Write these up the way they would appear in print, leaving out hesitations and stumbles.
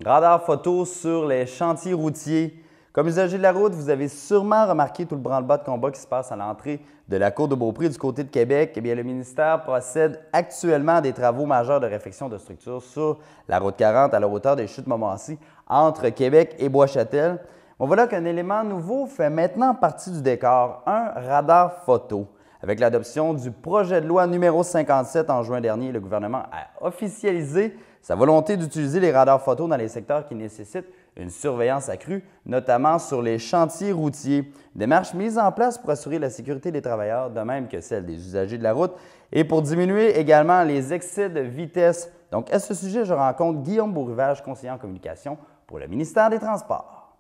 Radar photo sur les chantiers routiers. Comme usager de la route, vous avez sûrement remarqué tout le branle-bas de combat qui se passe à l'entrée de la cour de Beaupré du côté de Québec. Eh bien, le ministère procède actuellement à des travaux majeurs de réfection de structures sur la route 40 à la hauteur des chutes Montmorency entre Québec et Bois-Châtel. Bon, voilà qu'un élément nouveau fait maintenant partie du décor, un radar photo. Avec l'adoption du projet de loi numéro 57 en juin dernier, le gouvernement a officialisé sa volonté d'utiliser les radars photos dans les secteurs qui nécessitent une surveillance accrue, notamment sur les chantiers routiers. Démarche mise en place pour assurer la sécurité des travailleurs, de même que celle des usagers de la route, et pour diminuer également les excès de vitesse. Donc, à ce sujet, je rencontre Guillaume Beaurivage, conseiller en communication pour le ministère des Transports.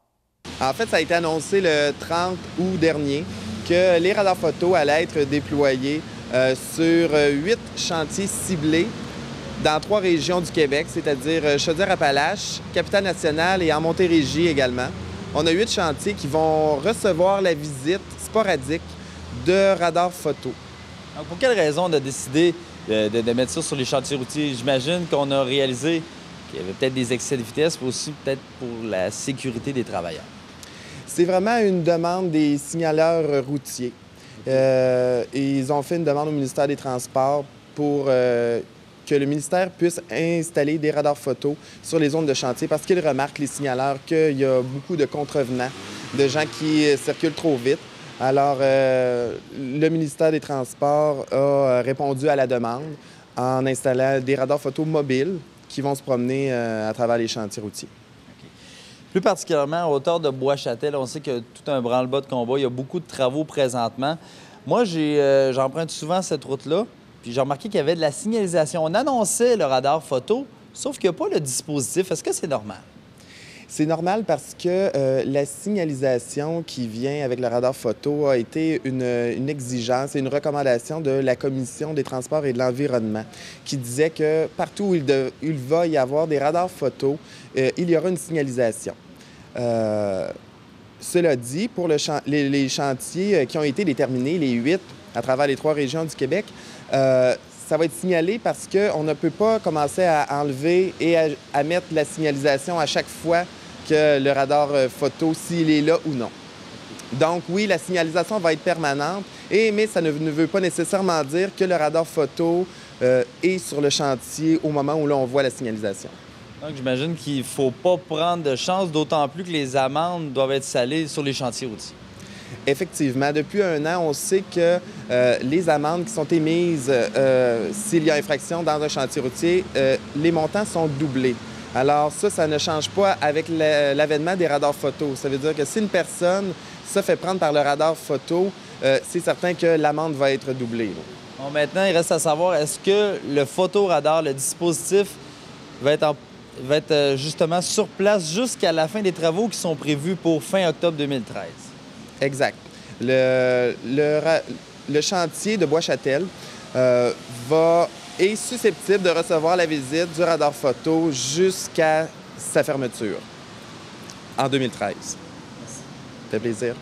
En fait, ça a été annoncé le 30 août dernier que les radars photos allaient être déployés sur 8 chantiers ciblés dans 3 régions du Québec, c'est-à-dire Chaudière-Appalaches, Capitale-Nationale et en Montérégie également. On a 8 chantiers qui vont recevoir la visite sporadique de radars photos. Donc, pour quelle raison on a décidé de mettre ça sur les chantiers routiers? J'imagine qu'on a réalisé qu'il y avait peut-être des excès de vitesse, mais aussi peut-être pour la sécurité des travailleurs. C'est vraiment une demande des signaleurs routiers. Ils ont fait une demande au ministère des Transports pour que le ministère puisse installer des radars photos sur les zones de chantier parce qu'ils remarquent, les signaleurs, qu'il y a beaucoup de contrevenants, de gens qui circulent trop vite. Alors, le ministère des Transports a répondu à la demande en installant des radars photos mobiles qui vont se promener à travers les chantiers routiers. Plus particulièrement à hauteur de Bois-Châtel, on sait qu'il y a tout un branle-bas de combat. Il y a beaucoup de travaux présentement. Moi, j'emprunte souvent cette route-là, puis j'ai remarqué qu'il y avait de la signalisation. On annonçait le radar photo, sauf qu'il n'y a pas le dispositif. Est-ce que c'est normal? C'est normal parce que la signalisation qui vient avec le radar photo a été une exigence et une recommandation de la Commission des transports et de l'environnement qui disait que partout où il va y avoir des radars photo, il y aura une signalisation. Cela dit, pour les chantiers qui ont été déterminés, les 8 à travers les 3 régions du Québec, ça va être signalé parce qu'on ne peut pas commencer à enlever et à mettre la signalisation à chaque fois que le radar photo, s'il est là ou non. Donc oui, la signalisation va être permanente, mais ça ne veut pas nécessairement dire que le radar photo est sur le chantier au moment où l'on voit la signalisation. Donc j'imagine qu'il ne faut pas prendre de chance, d'autant plus que les amendes doivent être salées sur les chantiers routiers. Effectivement. Depuis 1 an, on sait que les amendes qui sont émises s'il y a infraction dans un chantier routier, les montants sont doublés. Alors ça ne change pas avec l'avènement des radars photos. Ça veut dire que si une personne se fait prendre par le radar photo, c'est certain que l'amende va être doublée. Bon, maintenant, il reste à savoir, est-ce que le photoradar, le dispositif, va être justement sur place jusqu'à la fin des travaux qui sont prévus pour fin octobre 2013? Exact. Le chantier de Bois-Châtel est susceptible de recevoir la visite du radar photo jusqu'à sa fermeture en 2013. Ça fait plaisir.